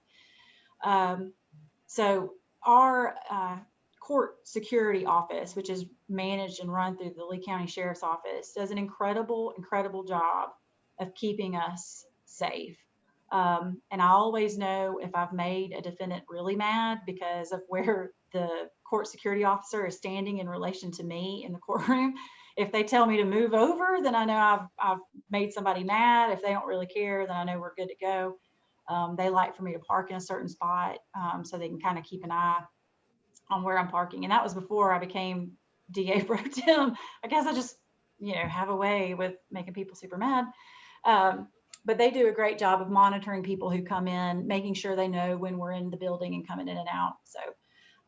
So our court security office, which is managed and run through the Lee County Sheriff's Office, does an incredible job of keeping us safe. And I always know if I've made a defendant really mad because of where the court security officer is standing in relation to me in the courtroom. If they tell me to move over, then I know I've made somebody mad. If they don't really care, then I know we're good to go. They like for me to park in a certain spot so they can kind of keep an eye on where I'm parking. And that was before I became DA pro tem. I guess I just, have a way with making people super mad. But they do a great job of monitoring people who come in, making sure they know when we're in the building and coming in and out. So,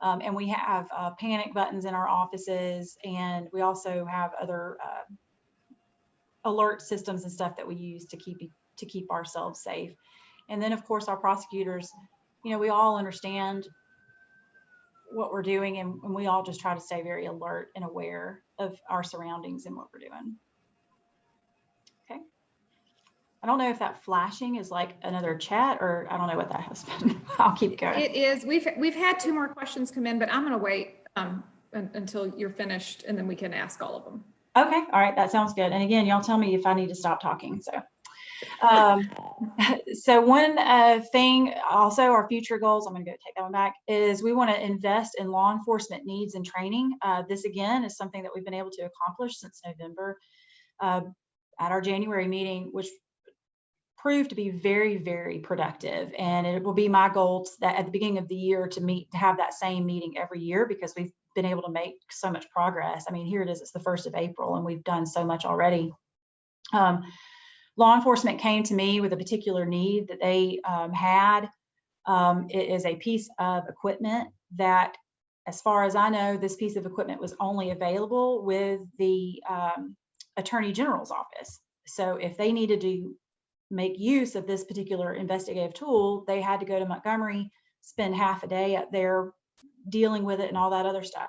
and we have panic buttons in our offices, and we also have other alert systems and stuff that we use to keep ourselves safe. And then, of course, our prosecutors, we all understand what we're doing, and we all just try to stay very alert and aware of our surroundings and what we're doing. Okay. I don't know if that flashing is like another chat, or I don't know what that has been. I'll keep going. It is. We've had 2 more questions come in, but I'm going to wait until you're finished, and then we can ask all of them. Okay. All right. That sounds good. And again, y'all tell me if I need to stop talking. So. So one thing, also our future goals, I'm going to go take that one back, is we want to invest in law enforcement needs and training. This again is something that we've been able to accomplish since November at our January meeting, which proved to be very, very productive. And it will be my goal that at the beginning of the year to have that same meeting every year, because we've been able to make so much progress. I mean, here it is, it's the 1st of April, and we've done so much already. Law enforcement came to me with a particular need that they had. It is a piece of equipment that, as far as I know, this piece of equipment was only available with the Attorney General's office. So if they needed to make use of this particular investigative tool, they had to go to Montgomery, spend half a day up there dealing with it and all that other stuff.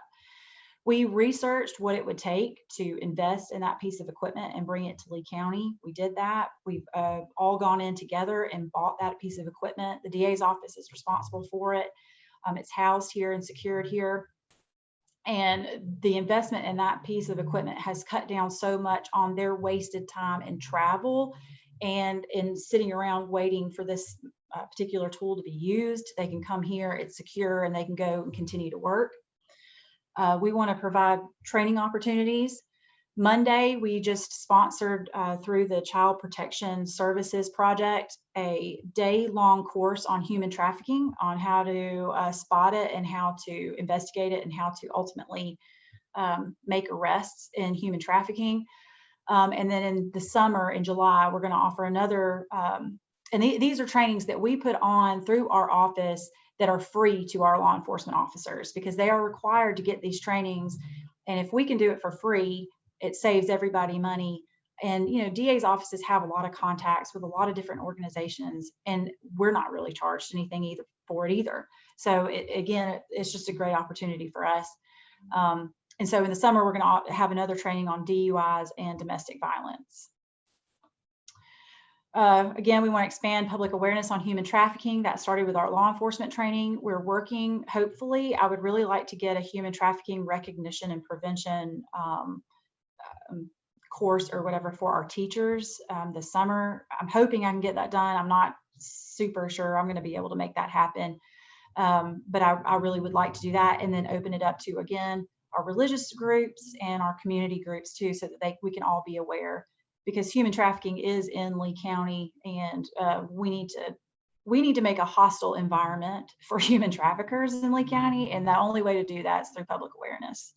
We researched what it would take to invest in that piece of equipment and bring it to Lee County. We did that. We've all gone in together and bought that piece of equipment. The DA's office is responsible for it. It's housed here and secured here. And the investment in that piece of equipment has cut down so much on their wasted time and travel and in sitting around waiting for this particular tool to be used. They can come here, it's secure, and they can go and continue to work. We want to provide training opportunities Monday, we just sponsored through the Child Protection Services Project a day-long course on human trafficking, on how to spot it and how to investigate it and how to ultimately make arrests in human trafficking. And then in the summer, in July, we're going to offer another, and these are trainings that we put on through our office that are free to our law enforcement officers, because they are required to get these trainings. And if we can do it for free, it saves everybody money. And, you know, DA's offices have a lot of contacts with a lot of different organizations, and we're not really charged anything either for it either. So it's just a great opportunity for us. And so in the summer, we're going to have another training on DUIs and domestic violence. Again, we want to expand public awareness on human trafficking. That started with our law enforcement training. We're working, hopefully, I would really like to get a human trafficking recognition and prevention course or whatever for our teachers this summer. I'm hoping I can get that done. I'm not super sure I'm going to be able to make that happen. But I really would like to do that, and then open it up to, again, our religious groups and our community groups too, so that we can all be aware, because human trafficking is in Lee County, and we need to make a hostile environment for human traffickers in Lee County, and the only way to do that is through public awareness.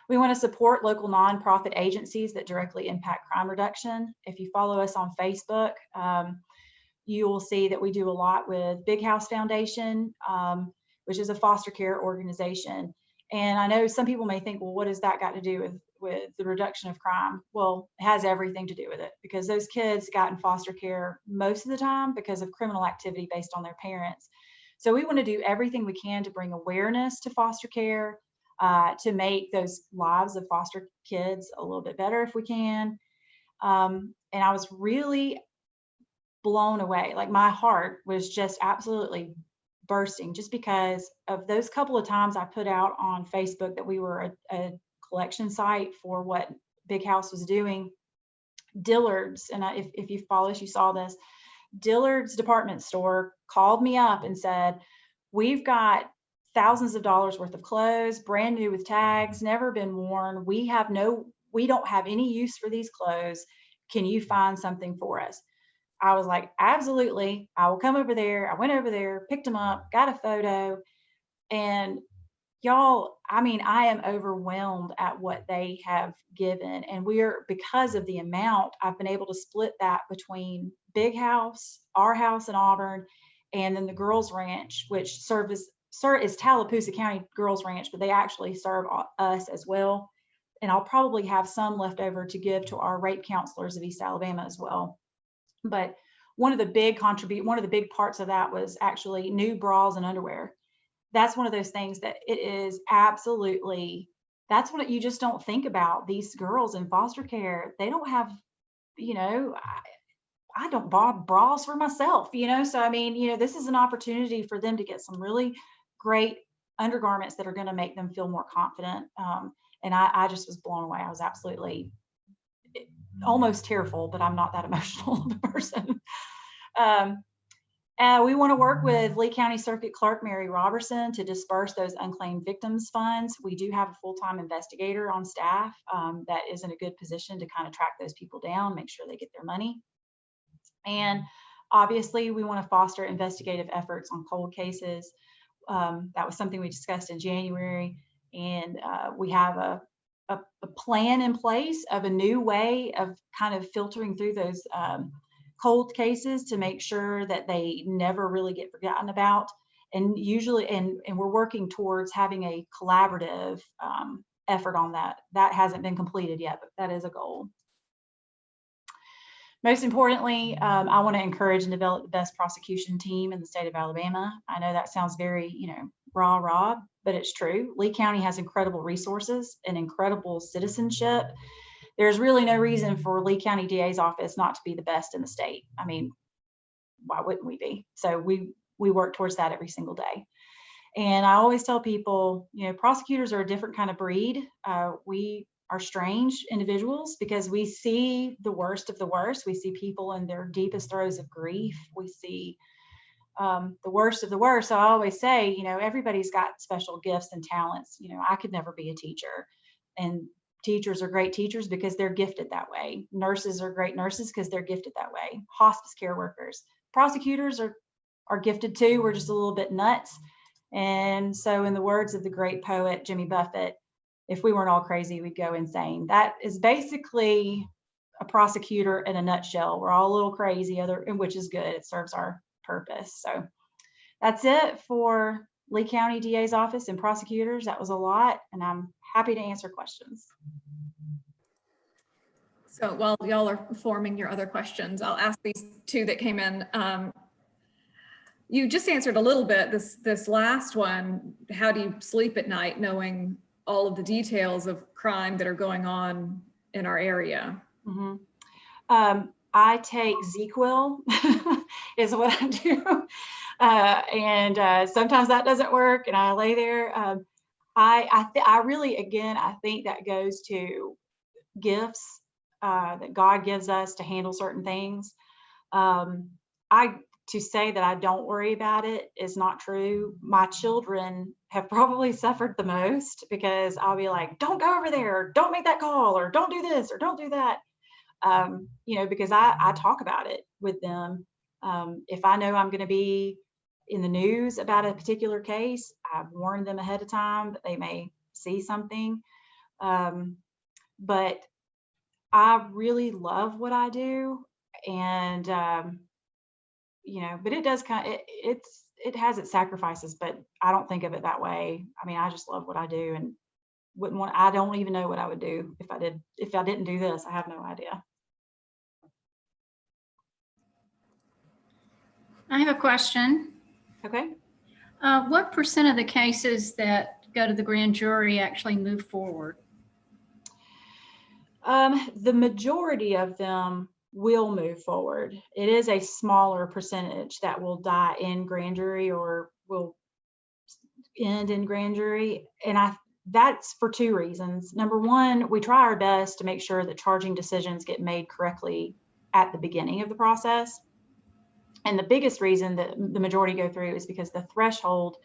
We want to support local nonprofit agencies that directly impact crime reduction. If you follow us on Facebook, you will see that we do a lot with Big House Foundation, which is a foster care organization. And I know some people may think, well, what has that got to do with the reduction of crime? Well, it has everything to do with it, because those kids got in foster care most of the time because of criminal activity based on their parents. So we want to do everything we can to bring awareness to foster care, to make those lives of foster kids a little bit better if we can. And I was really blown away. Like, my heart was just absolutely bursting, just because of those couple of times I put out on Facebook that we were a collection site for what Big House was doing. Dillard's, and if you follow us, you saw this, Dillard's department store called me up and said, we've got thousands of dollars worth of clothes, brand new with tags, never been worn. We don't have any use for these clothes. Can you find something for us? I was like, absolutely, I will come over there. I went over there, picked them up, got a photo, and y'all, I mean, I am overwhelmed at what they have given. And because of the amount, I've been able to split that between Big House, our house in Auburn, and then the Girls Ranch, which is Tallapoosa County Girls Ranch, but they actually serve us as well. And I'll probably have some left over to give to our rape counselors of East Alabama as well. But one of the big parts of that was actually new bras and underwear. That's one of those things that it is absolutely, that's what you just don't think about. These girls in foster care, they don't have, I don't buy bras for myself, so I mean, this is an opportunity for them to get some really great undergarments that are going to make them feel more confident. And I just was blown away. I was absolutely almost tearful, but I'm not that emotional of a person. We want to work with Lee County Circuit Clerk Mary Robertson to disperse those unclaimed victims funds. We do have a full-time investigator on staff that is in a good position to kind of track those people down, make sure they get their money. And obviously, we want to foster investigative efforts on cold cases. That was something we discussed in January, and we have a plan in place of a new way of kind of filtering through those cold cases to make sure that they never really get forgotten about. And usually, and we're working towards having a collaborative effort on that. That hasn't been completed yet, but that is a goal. Most importantly, I want to encourage and develop the best prosecution team in the state of Alabama. I know that sounds very, rah, but it's true. Lee County has incredible resources and incredible citizenship. There's really no reason for Lee County DA's office not to be the best in the state. I mean, why wouldn't we be? So we work towards that every single day. And I always tell people, prosecutors are a different kind of breed. We are strange individuals because we see the worst of the worst. We see people in their deepest throes of grief. We see the worst of the worst. So I always say, everybody's got special gifts and talents. I could never be a teacher, and teachers are great teachers because they're gifted that way. Nurses are great nurses because they're gifted that way. Hospice care workers, prosecutors are gifted too. We're just a little bit nuts. And so in the words of the great poet, Jimmy Buffett, if we weren't all crazy, we'd go insane. That is basically a prosecutor in a nutshell. We're all a little crazy, which is good. It serves our purpose. So that's it for Lee County DA's office and prosecutors. That was a lot, and I'm happy to answer questions. So while y'all are forming your other questions, I'll ask these two that came in. You just answered a little bit this last one. How do you sleep at night knowing all of the details of crime that are going on in our area? Mm-hmm. I take ZQL is what I do. And sometimes that doesn't work and I lay there. I really, again, I think that goes to gifts that God gives us to handle certain things. To say that I don't worry about it is not true. My children have probably suffered the most because I'll be like, don't go over there, or don't make that call, or don't do this, or don't do that. Because I talk about it with them. If I know I'm going to be in the news about a particular case, I've warned them ahead of time that they may see something. But I really love what I do, and but it does it has its sacrifices, but I don't think of it that way. I mean, I just love what I do, and I don't even know what I would do if I didn't do this. I have no idea. I have a question. Okay. What percent of the cases that go to the grand jury actually move forward? The majority of them will move forward. It is a smaller percentage that will die in grand jury or will end in grand jury. And that's for two reasons. Number one, we try our best to make sure that charging decisions get made correctly at the beginning of the process. And the biggest reason that the majority go through is because the threshold,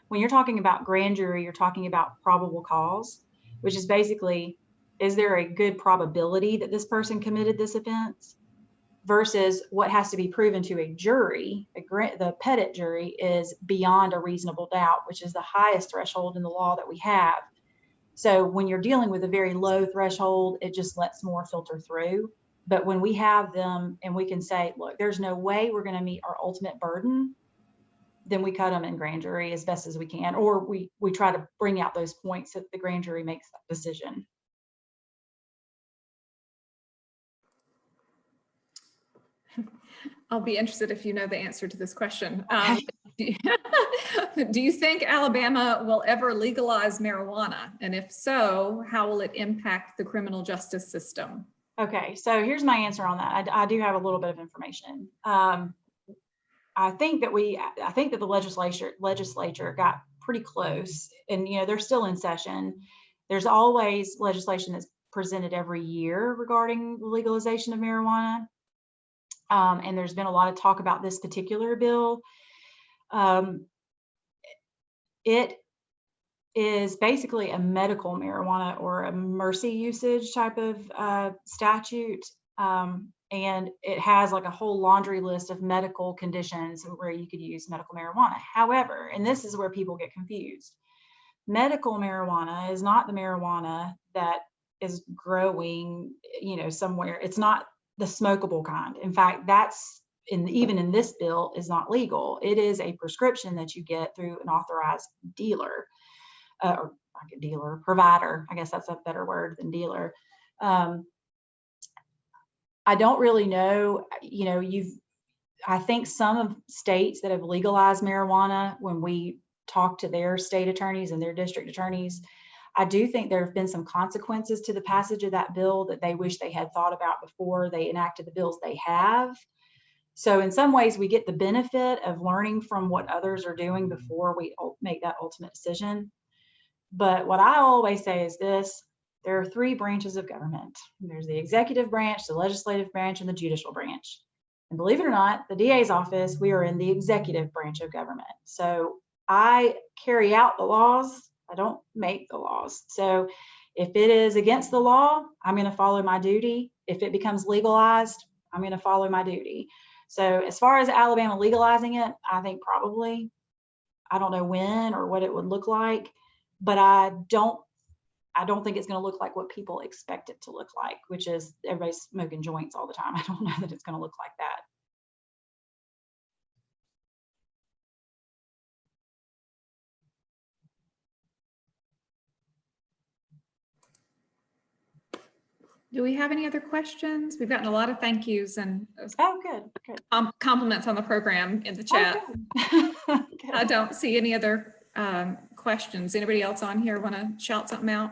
when you're talking about grand jury, you're talking about probable cause, which is basically, is there a good probability that this person committed this offense? Versus what has to be proven to a jury, the petit jury, is beyond a reasonable doubt, which is the highest threshold in the law that we have. So when you're dealing with a very low threshold, it just lets more filter through. But when we have them and we can say, look, there's no way we're going to meet our ultimate burden, then we cut them in grand jury as best as we can, or we try to bring out those points that the grand jury makes that decision. I'll be interested if you know the answer to this question. Do you think Alabama will ever legalize marijuana? And if so, how will it impact the criminal justice system? Okay, so here's my answer on that. I do have a little bit of information. I think that the legislature got pretty close, and they're still in session. There's always legislation that's presented every year regarding the legalization of marijuana. And there's been a lot of talk about this particular bill. It is basically a medical marijuana or a mercy usage type of statute. And it has like a whole laundry list of medical conditions where you could use medical marijuana. However, and this is where people get confused, medical marijuana is not the marijuana that is growing, somewhere. It's not the smokable kind. In fact, that's even in this bill is not legal. It is a prescription that you get through an authorized dealer, or like a dealer, provider. I guess that's a better word than dealer. I don't really know, I think some of states that have legalized marijuana, when we talk to their state attorneys and their district attorneys, I do think there have been some consequences to the passage of that bill that they wish they had thought about before they enacted the bills they have. So in some ways, we get the benefit of learning from what others are doing before we make that ultimate decision. But what I always say is this: there are three branches of government. There's the executive branch, the legislative branch, and the judicial branch. And believe it or not, the DA's office, we are in the executive branch of government. So I carry out the laws. I don't make the laws. So If it is against the law, I'm going to follow my duty. If it becomes legalized, I'm going to follow my duty. So as far as Alabama legalizing it, I think probably, I don't know when or what it would look like, but I don't think it's going to look like what people expect it to look like, which is everybody's smoking joints all the time. I don't know that it's going to look like that. Do we have any other questions? We've gotten a lot of thank yous and Oh, good. compliments on the program in the Oh, chat. good. Good. I don't see any other questions. Anybody else on here want to shout something out?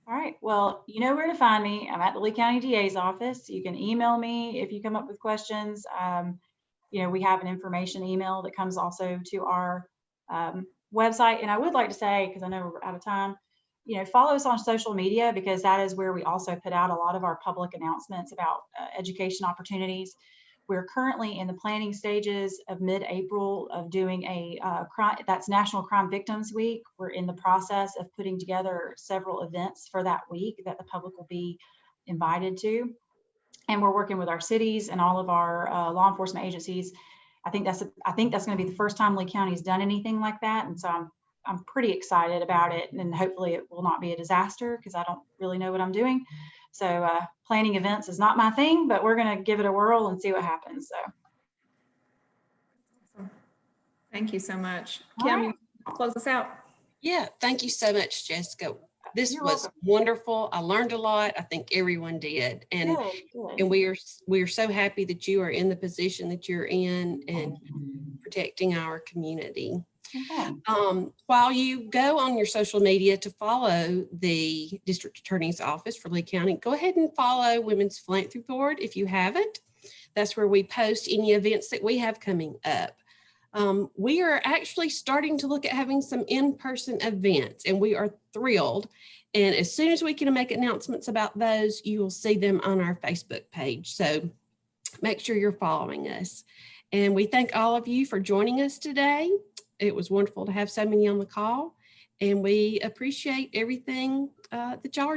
All right. Well, you know where to find me. I'm at the Lee County DA's office. You can email me if you come up with questions. You know, we have an information email that comes also to our website. And I would like to say, because I know we're out of time, you know, follow us on social media, because that is where we also put out a lot of our public announcements about education opportunities. We're currently in the planning stages of mid-April of doing a that's National Crime Victims Week. We're in the process of putting together several events for that week that the public will be invited to. And we're working with our cities and all of our law enforcement agencies. I think that's going to be the first time Lee County has done anything like that. And so I'm pretty excited about it, and hopefully it will not be a disaster, because I don't really know what I'm doing. So planning events is not my thing, but we're going to give it a whirl and see what happens. So Thank you so much. All Kim, right. you close us out. Yeah, thank you so much, Jessica. This You're was welcome. wonderful. I learned a lot. I think everyone did. And we are so happy that you are in the position that you're in and protecting our community. Okay. While you go on your social media to follow the District Attorney's Office for Lee County, go ahead and follow Women's Philanthropy Board if you haven't. That's where we post any events that we have coming up. We are actually starting to look at having some in-person events, and we are thrilled. And as soon as we can make announcements about those, you will see them on our Facebook page. So make sure you're following us. And we thank all of you for joining us today. It was wonderful to have so many on the call, and we appreciate everything that y'all are doing.